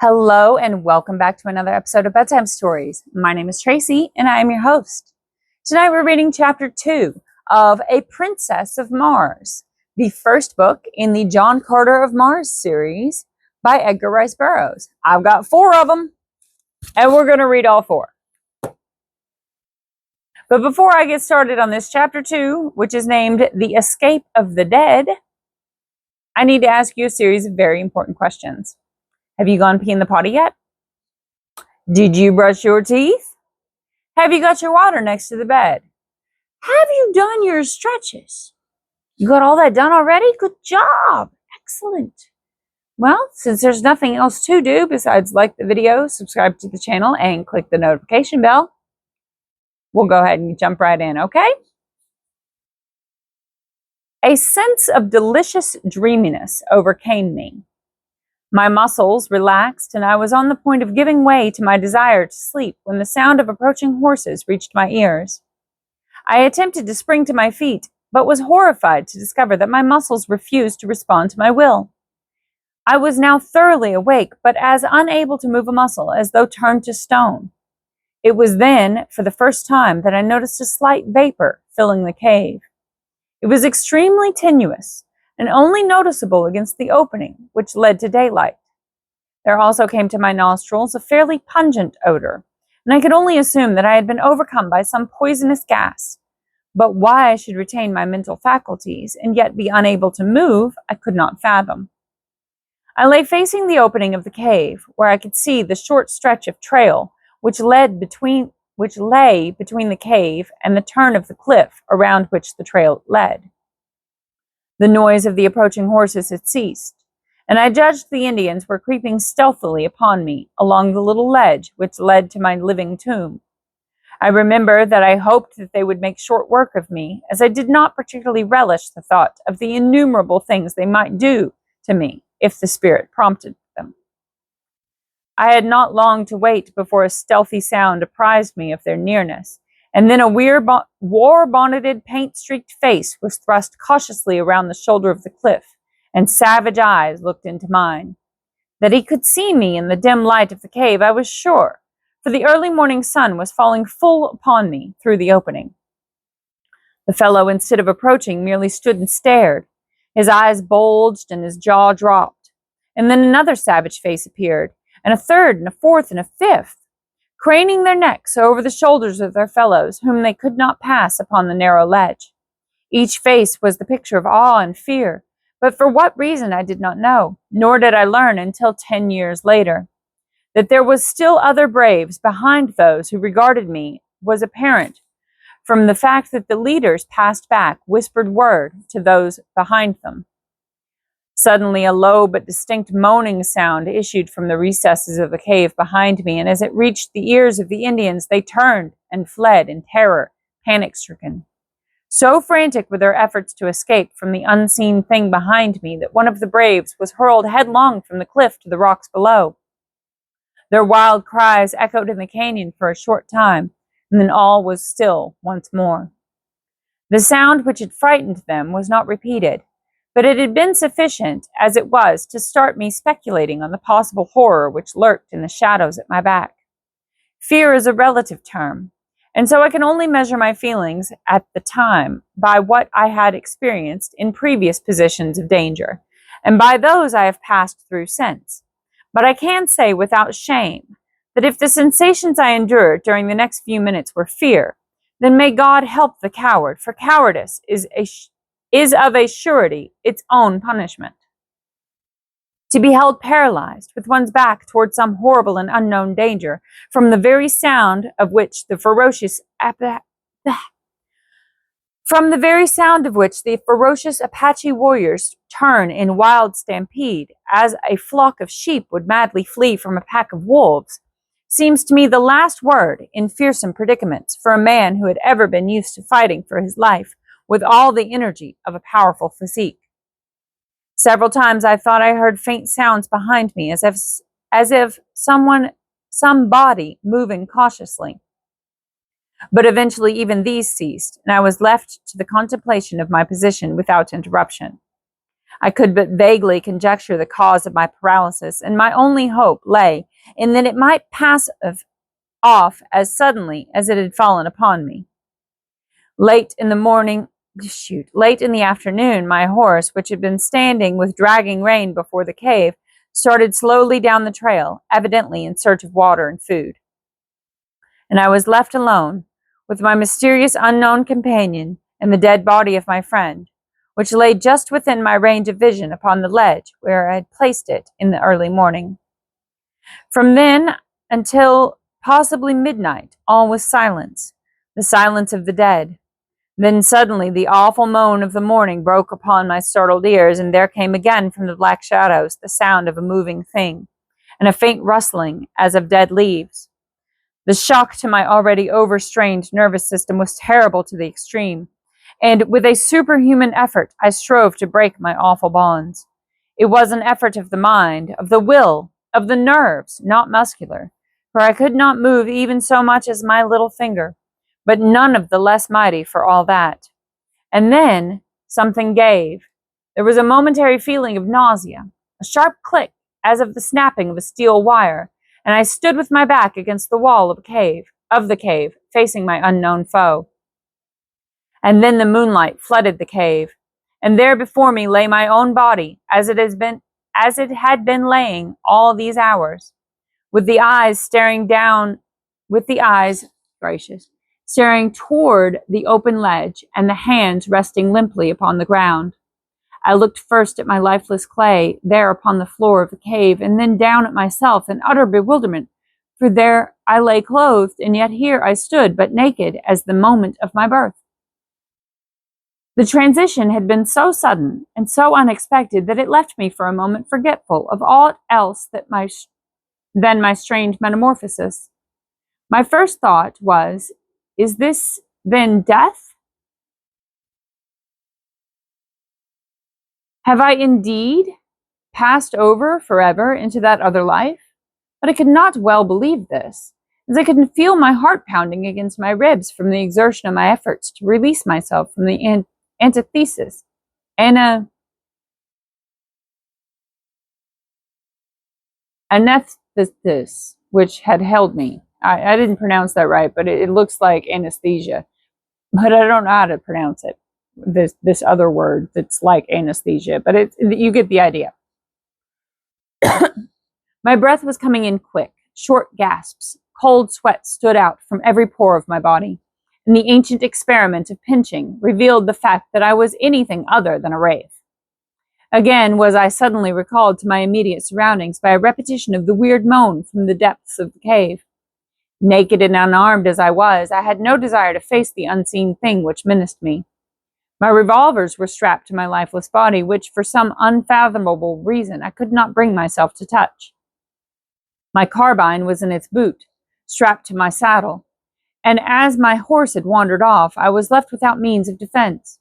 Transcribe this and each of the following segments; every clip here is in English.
Hello and welcome back to another episode of Bedtime Stories. My name is Tracy and I am your host. Tonight we're reading chapter 2 of A Princess of Mars, the first book in the John Carter of Mars series by Edgar Rice Burroughs. I've got 4 of them and we're going to read all 4. But before I get started on this chapter 2, which is named The Escape of the Dead, I need to ask you a series of very important questions. Have you gone pee in the potty yet? Did you brush your teeth? Have you got your water next to the bed? Have you done your stretches? You got all that done already? Good job. Excellent. Well, since there's nothing else to do besides like the video, subscribe to the channel, and click the notification bell, we'll go ahead and jump right in, okay? A sense of delicious dreaminess overcame me. My muscles relaxed, and I was on the point of giving way to my desire to sleep when the sound of approaching horses reached my ears. I attempted to spring to my feet, but was horrified to discover that my muscles refused to respond to my will. I was now thoroughly awake, but as unable to move a muscle as though turned to stone. It was then, for the first time, that I noticed a slight vapor filling the cave. It was extremely tenuous, and only noticeable against the opening, which led to daylight. There also came to my nostrils a fairly pungent odor, and I could only assume that I had been overcome by some poisonous gas. But why I should retain my mental faculties and yet be unable to move, I could not fathom. I lay facing the opening of the cave, where I could see the short stretch of trail which lay between the cave and the turn of the cliff around which the trail led. The noise of the approaching horses had ceased, and I judged the Indians were creeping stealthily upon me along the little ledge which led to my living tomb. I remember that I hoped that they would make short work of me, as I did not particularly relish the thought of the innumerable things they might do to me if the spirit prompted them. I had not long to wait before a stealthy sound apprised me of their nearness, and then a war-bonneted, paint-streaked face was thrust cautiously around the shoulder of the cliff, and savage eyes looked into mine. That he could see me in the dim light of the cave, I was sure, for the early morning sun was falling full upon me through the opening. The fellow, instead of approaching, merely stood and stared. His eyes bulged and his jaw dropped. And then another savage face appeared, and a third, and a fourth, and a fifth, craning their necks over the shoulders of their fellows, whom they could not pass upon the narrow ledge. Each face was the picture of awe and fear, but for what reason I did not know, nor did I learn until 10 years later. That there was still other braves behind those who regarded me was apparent from the fact that the leaders passed back whispered word to those behind them. Suddenly, a low but distinct moaning sound issued from the recesses of the cave behind me, and as it reached the ears of the Indians, they turned and fled in terror, panic-stricken. So frantic were their efforts to escape from the unseen thing behind me that one of the braves was hurled headlong from the cliff to the rocks below. Their wild cries echoed in the canyon for a short time, and then all was still once more. The sound which had frightened them was not repeated, but it had been sufficient, as it was, to start me speculating on the possible horror which lurked in the shadows at my back. Fear is a relative term, and so I can only measure my feelings at the time by what I had experienced in previous positions of danger, and by those I have passed through since. But I can say without shame that if the sensations I endured during the next few minutes were fear, then may God help the coward, for cowardice is of a surety its own punishment. To be held paralyzed, with one's back toward some horrible and unknown danger, from the very sound of which the ferocious Apache warriors turn in wild stampede, as a flock of sheep would madly flee from a pack of wolves, seems to me the last word in fearsome predicaments for a man who had ever been used to fighting for his life with all the energy of a powerful physique. Several times I thought I heard faint sounds behind me, as if some body moving cautiously. But eventually even these ceased, and I was left to the contemplation of my position without interruption. I could but vaguely conjecture the cause of my paralysis, and my only hope lay in that it might pass off as suddenly as it had fallen upon me. Late in the afternoon, my horse, which had been standing with dragging rein before the cave, started slowly down the trail, evidently in search of water and food. And I was left alone with my mysterious unknown companion and the dead body of my friend, which lay just within my range of vision upon the ledge where I had placed it in the early morning. From then until possibly midnight, all was silence, the silence of the dead. Then suddenly the awful moan of the morning broke upon my startled ears, and there came again from the black shadows the sound of a moving thing, and a faint rustling as of dead leaves. The shock to my already overstrained nervous system was terrible to the extreme, and with a superhuman effort I strove to break my awful bonds. It was an effort of the mind, of the will, of the nerves, not muscular, for I could not move even so much as my little finger, but none of the less mighty for all that. And then something gave. There was a momentary feeling of nausea, a sharp click as of the snapping of a steel wire, and I stood with my back against the wall of the cave, facing my unknown foe. And then the moonlight flooded the cave, and there before me lay my own body, as it had been laying all these hours, with the eyes staring toward the open ledge, and the hands resting limply upon the ground. I looked first at my lifeless clay there upon the floor of the cave, and then down at myself in utter bewilderment, for there I lay clothed, and yet here I stood but naked as the moment of my birth. The transition had been so sudden and so unexpected that it left me for a moment forgetful of all else than my strange metamorphosis. My first thought was, is this then death? Have I indeed passed over forever into that other life? But I could not well believe this, as I could feel my heart pounding against my ribs from the exertion of my efforts to release myself from the antithesis, anesthesis, which had held me. I didn't pronounce that right, but it looks like anesthesia. But I don't know how to pronounce it. This other word that's like anesthesia, but you get the idea. My breath was coming in quick, short gasps. Cold sweat stood out from every pore of my body, and the ancient experiment of pinching revealed the fact that I was anything other than a wraith. Again was I suddenly recalled to my immediate surroundings by a repetition of the weird moan from the depths of the cave. Naked and unarmed as I was, I had no desire to face the unseen thing which menaced me. My revolvers were strapped to my lifeless body, which for some unfathomable reason I could not bring myself to touch. My carbine was in its boot, strapped to my saddle, and as my horse had wandered off, I was left without means of defense.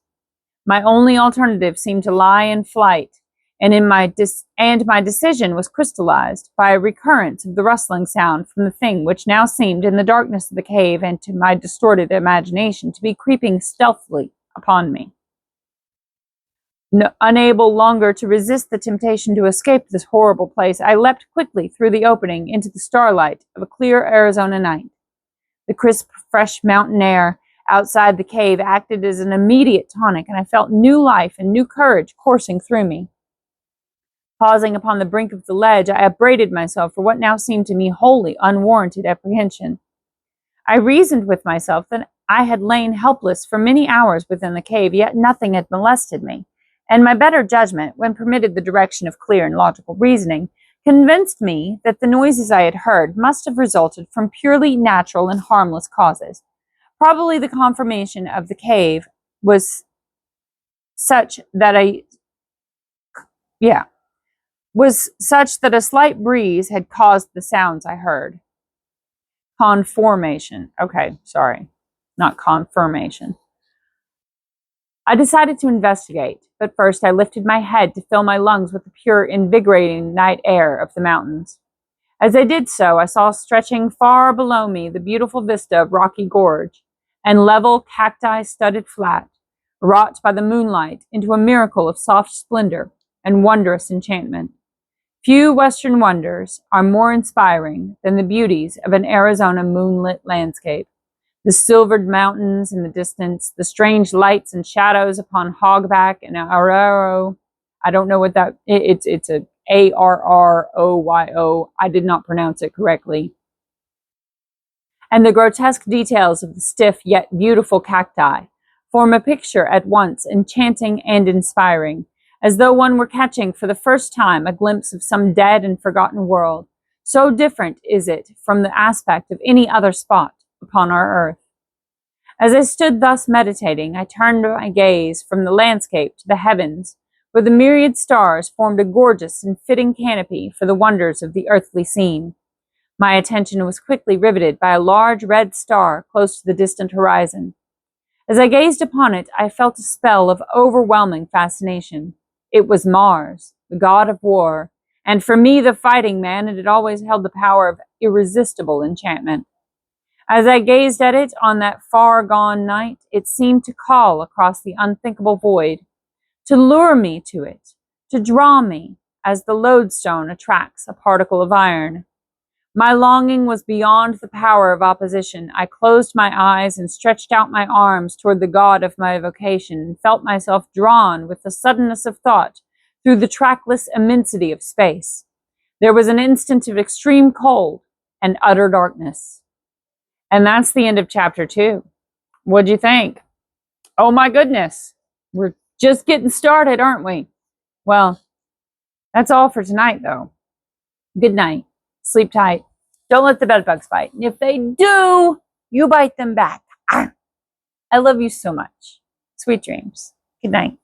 My only alternative seemed to lie in flight, and my decision was crystallized by a recurrence of the rustling sound from the thing which now seemed in the darkness of the cave and to my distorted imagination to be creeping stealthily upon me. Unable longer to resist the temptation to escape this horrible place, I leapt quickly through the opening into the starlight of a clear Arizona night. The crisp, fresh mountain air outside the cave acted as an immediate tonic, and I felt new life and new courage coursing through me. Pausing upon the brink of the ledge, I upbraided myself for what now seemed to me wholly unwarranted apprehension. I reasoned with myself that I had lain helpless for many hours within the cave, yet nothing had molested me, and my better judgment, when permitted the direction of clear and logical reasoning, convinced me that the noises I had heard must have resulted from purely natural and harmless causes. Probably the conformation of the cave was such that a slight breeze had caused the sounds I heard. Conformation. Okay, sorry, not confirmation. I decided to investigate, but first I lifted my head to fill my lungs with the pure, invigorating night air of the mountains. As I did so, I saw stretching far below me the beautiful vista of rocky gorge and level cacti-studded flat, wrought by the moonlight into a miracle of soft splendor, and wondrous enchantment. Few Western wonders are more inspiring than the beauties of an Arizona moonlit landscape. The silvered mountains in the distance, the strange lights and shadows upon Hogback and Arroyo. I don't know what that, it's a Arroyo. I did not pronounce it correctly. And the grotesque details of the stiff yet beautiful cacti form a picture at once enchanting and inspiring, as though one were catching for the first time a glimpse of some dead and forgotten world. So different is it from the aspect of any other spot upon our earth. As I stood thus meditating, I turned my gaze from the landscape to the heavens, where the myriad stars formed a gorgeous and fitting canopy for the wonders of the earthly scene. My attention was quickly riveted by a large red star close to the distant horizon. As I gazed upon it, I felt a spell of overwhelming fascination. It was Mars, the god of war, and for me, the fighting man, it had always held the power of irresistible enchantment. As I gazed at it on that far-gone night, it seemed to call across the unthinkable void, to lure me to it, to draw me, as the lodestone attracts a particle of iron. My longing was beyond the power of opposition. I closed my eyes and stretched out my arms toward the god of my vocation and felt myself drawn with the suddenness of thought through the trackless immensity of space. There was an instant of extreme cold and utter darkness. And that's the end of chapter 2. What'd you think? Oh my goodness. We're just getting started, aren't we? Well, that's all for tonight, though. Good night. Sleep tight. Don't let the bedbugs bite. And if they do, you bite them back. I love you so much. Sweet dreams. Good night.